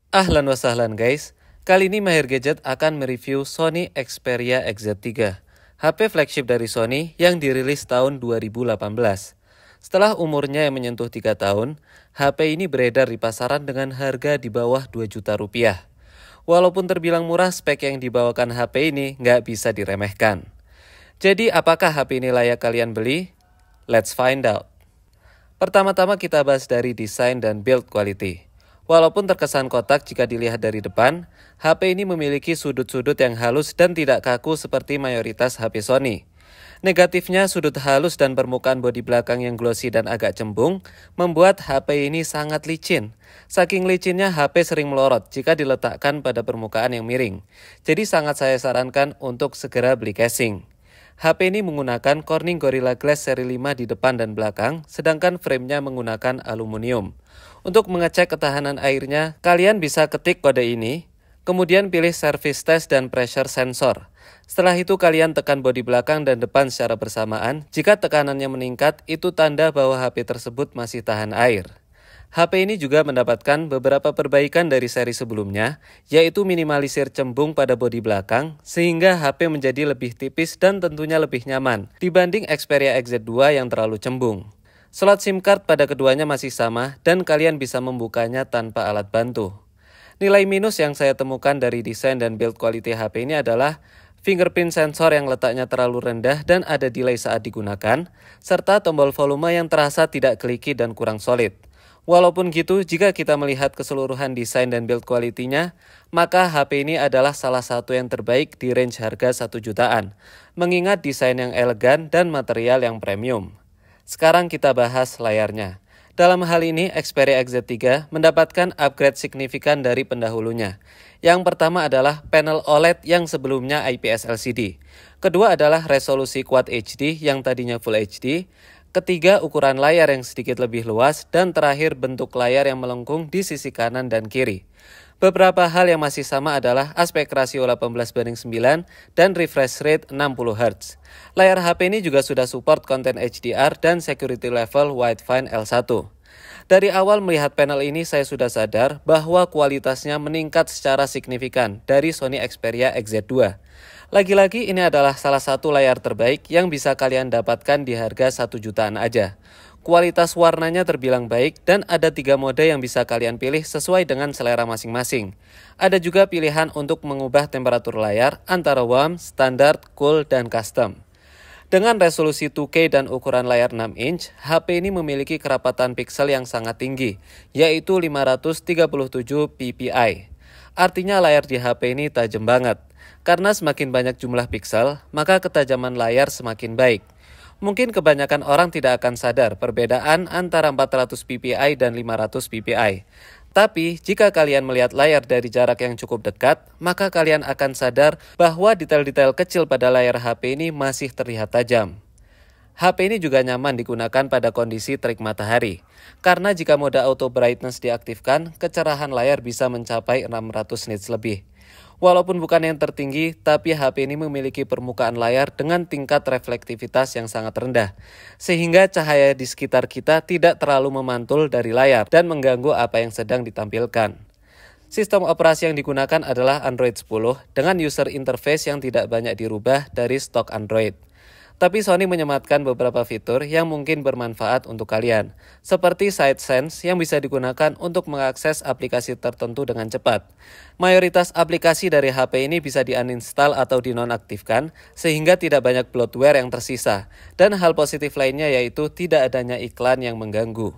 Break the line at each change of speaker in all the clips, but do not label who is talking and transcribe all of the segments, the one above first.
Ahlan wa sahlan guys, kali ini Mahir Gadget akan mereview Sony Xperia XZ3, HP flagship dari Sony yang dirilis tahun 2018. Setelah umurnya yang menyentuh 3 tahun, HP ini beredar di pasaran dengan harga di bawah 2 juta rupiah. Walaupun terbilang murah, spek yang dibawakan HP ini nggak bisa diremehkan. Jadi apakah HP ini layak kalian beli? Let's find out. Pertama-tama kita bahas dari desain dan build quality. Walaupun terkesan kotak jika dilihat dari depan, HP ini memiliki sudut-sudut yang halus dan tidak kaku seperti mayoritas HP Sony. Negatifnya, sudut halus dan permukaan bodi belakang yang glossy dan agak cembung membuat HP ini sangat licin. Saking licinnya, HP sering melorot jika diletakkan pada permukaan yang miring. Jadi sangat saya sarankan untuk segera beli casing. HP ini menggunakan Corning Gorilla Glass seri 5 di depan dan belakang, sedangkan framenya menggunakan aluminium. Untuk mengecek ketahanan airnya, kalian bisa ketik kode ini, kemudian pilih service test dan pressure sensor. Setelah itu kalian tekan bodi belakang dan depan secara bersamaan. Jika tekanannya meningkat, itu tanda bahwa HP tersebut masih tahan air. HP ini juga mendapatkan beberapa perbaikan dari seri sebelumnya, yaitu minimalisir cembung pada bodi belakang, sehingga HP menjadi lebih tipis dan tentunya lebih nyaman dibanding Xperia XZ2 yang terlalu cembung. Slot SIM card pada keduanya masih sama dan kalian bisa membukanya tanpa alat bantu. Nilai minus yang saya temukan dari desain dan build quality HP ini adalah fingerprint sensor yang letaknya terlalu rendah dan ada delay saat digunakan, serta tombol volume yang terasa tidak kliki dan kurang solid. Walaupun gitu, jika kita melihat keseluruhan desain dan build quality-nya, maka HP ini adalah salah satu yang terbaik di range harga 1 jutaan, mengingat desain yang elegan dan material yang premium. Sekarang kita bahas layarnya. Dalam hal ini, Xperia XZ3 mendapatkan upgrade signifikan dari pendahulunya. Yang pertama adalah panel OLED yang sebelumnya IPS LCD. Kedua adalah resolusi Quad HD yang tadinya Full HD. Ketiga, ukuran layar yang sedikit lebih luas, dan terakhir bentuk layar yang melengkung di sisi kanan dan kiri. Beberapa hal yang masih sama adalah aspek rasio 18:9 dan refresh rate 60 Hz. Layar HP ini juga sudah support konten HDR dan security level Widefine L1. Dari awal melihat panel ini saya sudah sadar bahwa kualitasnya meningkat secara signifikan dari Sony Xperia XZ2. Lagi-lagi ini adalah salah satu layar terbaik yang bisa kalian dapatkan di harga 1 jutaan aja. Kualitas warnanya terbilang baik dan ada 3 mode yang bisa kalian pilih sesuai dengan selera masing-masing. Ada juga pilihan untuk mengubah temperatur layar antara warm, standard, cool, dan custom. Dengan resolusi 2K dan ukuran layar 6 inch, HP ini memiliki kerapatan piksel yang sangat tinggi, yaitu 537 ppi. Artinya layar di HP ini tajam banget. Karena semakin banyak jumlah piksel, maka ketajaman layar semakin baik. Mungkin kebanyakan orang tidak akan sadar perbedaan antara 400 ppi dan 500 ppi. Tapi, jika kalian melihat layar dari jarak yang cukup dekat, maka kalian akan sadar bahwa detail-detail kecil pada layar HP ini masih terlihat tajam. HP ini juga nyaman digunakan pada kondisi terik matahari, karena jika mode auto brightness diaktifkan, kecerahan layar bisa mencapai 600 nits lebih. Walaupun bukan yang tertinggi, tapi HP ini memiliki permukaan layar dengan tingkat reflektivitas yang sangat rendah, sehingga cahaya di sekitar kita tidak terlalu memantul dari layar dan mengganggu apa yang sedang ditampilkan. Sistem operasi yang digunakan adalah Android 10 dengan user interface yang tidak banyak dirubah dari stok Android. Tapi Sony menyematkan beberapa fitur yang mungkin bermanfaat untuk kalian, seperti Side Sense yang bisa digunakan untuk mengakses aplikasi tertentu dengan cepat. Mayoritas aplikasi dari HP ini bisa di-uninstall atau dinonaktifkan, sehingga tidak banyak bloatware yang tersisa. Dan hal positif lainnya yaitu tidak adanya iklan yang mengganggu.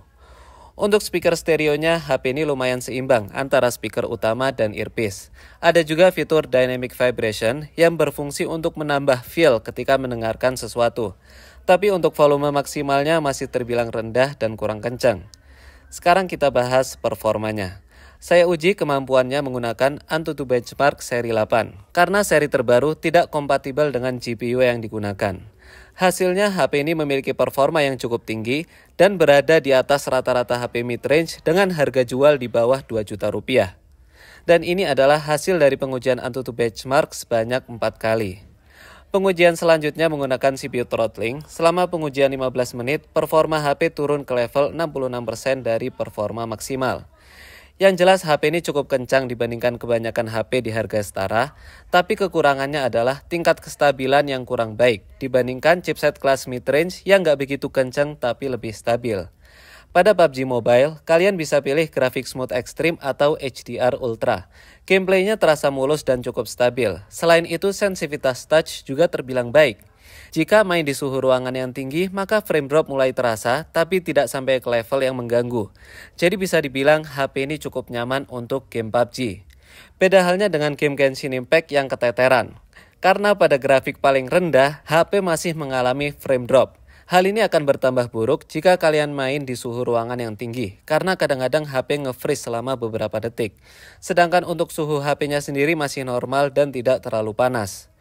Untuk speaker stereonya, HP ini lumayan seimbang antara speaker utama dan earpiece. Ada juga fitur Dynamic Vibration yang berfungsi untuk menambah feel ketika mendengarkan sesuatu. Tapi untuk volume maksimalnya masih terbilang rendah dan kurang kencang. Sekarang kita bahas performanya. Saya uji kemampuannya menggunakan Antutu Benchmark seri 8, karena seri terbaru tidak kompatibel dengan GPU yang digunakan. Hasilnya, HP ini memiliki performa yang cukup tinggi dan berada di atas rata-rata HP mid-range dengan harga jual di bawah 2 juta rupiah. Dan ini adalah hasil dari pengujian Antutu Benchmark sebanyak 4 kali. Pengujian selanjutnya menggunakan CPU throttling. Selama pengujian 15 menit, performa HP turun ke level 66% dari performa maksimal. Yang jelas HP ini cukup kencang dibandingkan kebanyakan HP di harga setara, tapi kekurangannya adalah tingkat kestabilan yang kurang baik dibandingkan chipset kelas mid-range yang nggak begitu kencang tapi lebih stabil. Pada PUBG Mobile, kalian bisa pilih grafik smooth extreme atau HDR Ultra. Gameplaynya terasa mulus dan cukup stabil. Selain itu, sensitivitas touch juga terbilang baik. Jika main di suhu ruangan yang tinggi, maka frame drop mulai terasa, tapi tidak sampai ke level yang mengganggu. Jadi bisa dibilang HP ini cukup nyaman untuk game PUBG. Beda halnya dengan game Genshin Impact yang keteteran. Karena pada grafik paling rendah, HP masih mengalami frame drop. Hal ini akan bertambah buruk jika kalian main di suhu ruangan yang tinggi, karena kadang-kadang HP nge-freeze selama beberapa detik. Sedangkan untuk suhu HP-nya sendiri masih normal dan tidak terlalu panas.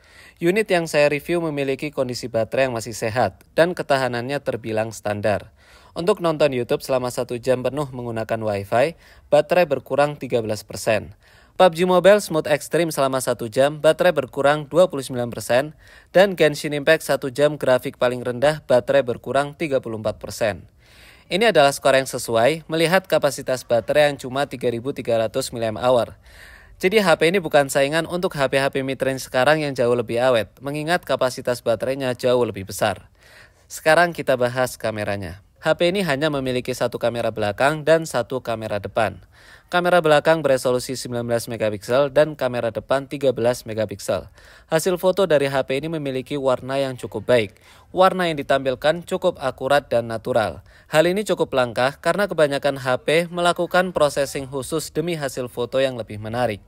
Unit yang saya review memiliki kondisi baterai yang masih sehat dan ketahanannya terbilang standar. Untuk nonton YouTube selama 1 jam penuh menggunakan Wi-Fi, baterai berkurang 13%. PUBG Mobile Smooth Extreme selama 1 jam, baterai berkurang 29%, dan Genshin Impact 1 jam grafik paling rendah, baterai berkurang 34%. Ini adalah skor yang sesuai melihat kapasitas baterai yang cuma 3300 mAh. Jadi HP ini bukan saingan untuk HP-HP mid-range sekarang yang jauh lebih awet, mengingat kapasitas baterainya jauh lebih besar. Sekarang kita bahas kameranya. HP ini hanya memiliki satu kamera belakang dan satu kamera depan. Kamera belakang beresolusi 19 megapiksel dan kamera depan 13 megapiksel. Hasil foto dari HP ini memiliki warna yang cukup baik. Warna yang ditampilkan cukup akurat dan natural. Hal ini cukup langka karena kebanyakan HP melakukan processing khusus demi hasil foto yang lebih menarik.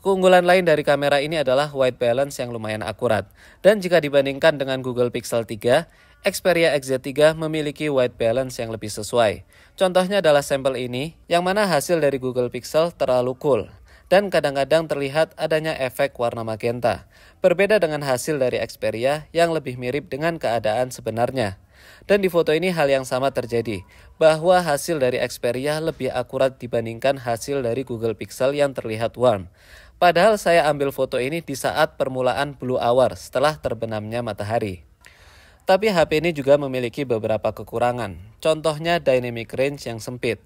Keunggulan lain dari kamera ini adalah white balance yang lumayan akurat. Dan jika dibandingkan dengan Google Pixel 3, Xperia XZ3 memiliki white balance yang lebih sesuai. Contohnya adalah sampel ini, yang mana hasil dari Google Pixel terlalu cool. Dan kadang-kadang terlihat adanya efek warna magenta. Berbeda dengan hasil dari Xperia yang lebih mirip dengan keadaan sebenarnya. Dan di foto ini hal yang sama terjadi, bahwa hasil dari Xperia lebih akurat dibandingkan hasil dari Google Pixel yang terlihat warm. Padahal saya ambil foto ini di saat permulaan blue hour setelah terbenamnya matahari. Tapi HP ini juga memiliki beberapa kekurangan. Contohnya dynamic range yang sempit.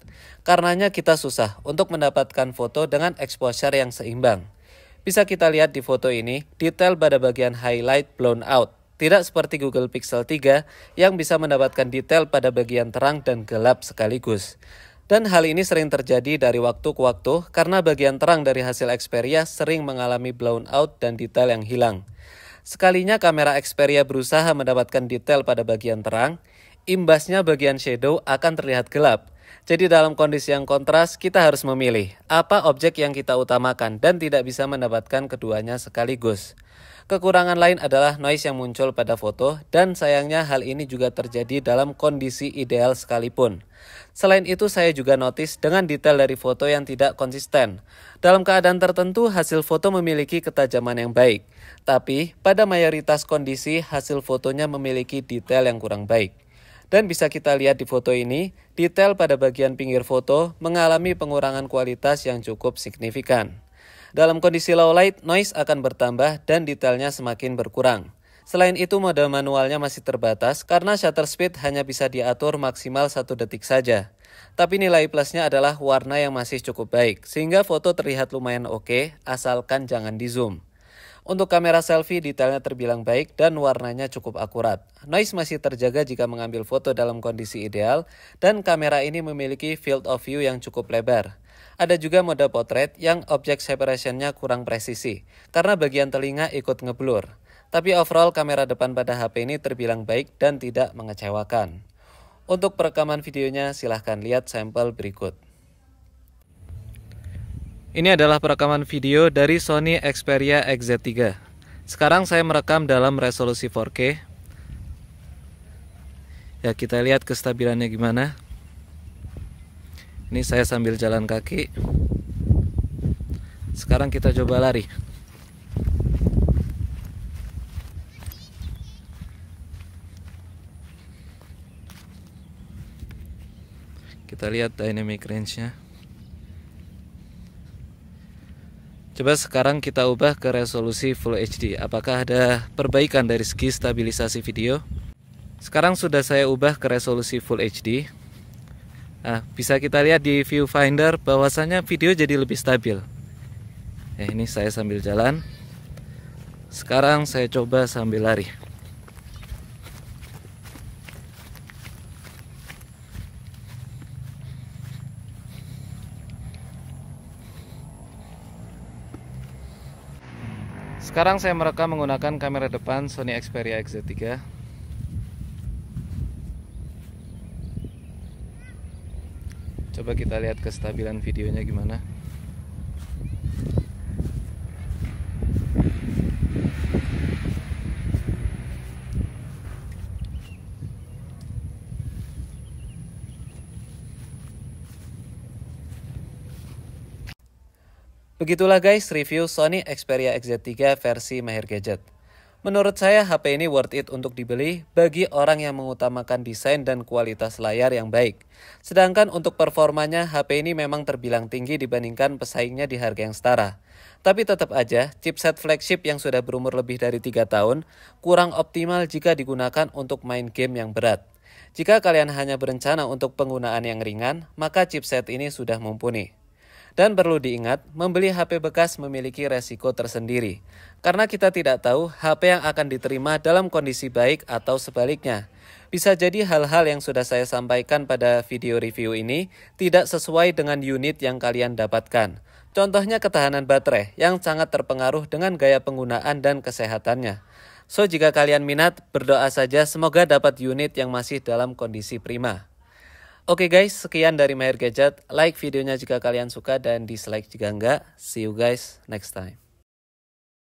Karenanya kita susah untuk mendapatkan foto dengan exposure yang seimbang. Bisa kita lihat di foto ini, detail pada bagian highlight blown out. Tidak seperti Google Pixel 3 yang bisa mendapatkan detail pada bagian terang dan gelap sekaligus. Dan hal ini sering terjadi dari waktu ke waktu karena bagian terang dari hasil Xperia sering mengalami blown out dan detail yang hilang. Sekalinya kamera Xperia berusaha mendapatkan detail pada bagian terang, imbasnya bagian shadow akan terlihat gelap. Jadi dalam kondisi yang kontras, kita harus memilih apa objek yang kita utamakan dan tidak bisa mendapatkan keduanya sekaligus. Kekurangan lain adalah noise yang muncul pada foto dan sayangnya hal ini juga terjadi dalam kondisi ideal sekalipun. Selain itu saya juga notice dengan detail dari foto yang tidak konsisten. Dalam keadaan tertentu hasil foto memiliki ketajaman yang baik, tapi pada mayoritas kondisi hasil fotonya memiliki detail yang kurang baik. Dan bisa kita lihat di foto ini, detail pada bagian pinggir foto mengalami pengurangan kualitas yang cukup signifikan. Dalam kondisi low light, noise akan bertambah dan detailnya semakin berkurang. Selain itu, mode manualnya masih terbatas karena shutter speed hanya bisa diatur maksimal 1 detik saja. Tapi nilai plusnya adalah warna yang masih cukup baik, sehingga foto terlihat lumayan oke, asalkan jangan di zoom. Untuk kamera selfie, detailnya terbilang baik dan warnanya cukup akurat. Noise masih terjaga jika mengambil foto dalam kondisi ideal, dan kamera ini memiliki field of view yang cukup lebar. Ada juga mode portrait yang object separation-nya kurang presisi, karena bagian telinga ikut ngeblur. Tapi overall kamera depan pada HP ini terbilang baik dan tidak mengecewakan. Untuk perekaman videonya silahkan lihat sampel berikut. Ini adalah perekaman video dari Sony Xperia XZ3. Sekarang saya merekam dalam resolusi 4K. Ya, kita lihat kestabilannya gimana. Ini saya sambil jalan kaki. Sekarang kita coba lari. Kita lihat dynamic range-nya. Coba sekarang kita ubah ke resolusi Full HD. Apakah ada perbaikan dari segi stabilisasi video? Sekarang sudah saya ubah ke resolusi Full HD. Nah, bisa kita lihat di viewfinder bahwasanya video jadi lebih stabil. Ini saya sambil jalan. Sekarang saya coba sambil lari. Sekarang saya merekam menggunakan kamera depan Sony Xperia XZ3. Coba kita lihat kestabilan videonya gimana. Begitulah guys review Sony Xperia XZ3 versi Mahir Gadget. Menurut saya HP ini worth it untuk dibeli bagi orang yang mengutamakan desain dan kualitas layar yang baik. Sedangkan untuk performanya HP ini memang terbilang tinggi dibandingkan pesaingnya di harga yang setara. Tapi tetap aja chipset flagship yang sudah berumur lebih dari 3 tahun kurang optimal jika digunakan untuk main game yang berat. Jika kalian hanya berencana untuk penggunaan yang ringan, maka chipset ini sudah mumpuni. Dan perlu diingat, membeli HP bekas memiliki resiko tersendiri. Karena kita tidak tahu HP yang akan diterima dalam kondisi baik atau sebaliknya. Bisa jadi hal-hal yang sudah saya sampaikan pada video review ini tidak sesuai dengan unit yang kalian dapatkan. Contohnya ketahanan baterai yang sangat terpengaruh dengan gaya penggunaan dan kesehatannya. So, jika kalian minat, berdoa saja semoga dapat unit yang masih dalam kondisi prima. Oke guys, sekian dari Mahir Gadget. Like videonya jika kalian suka dan dislike jika enggak. See you guys next time.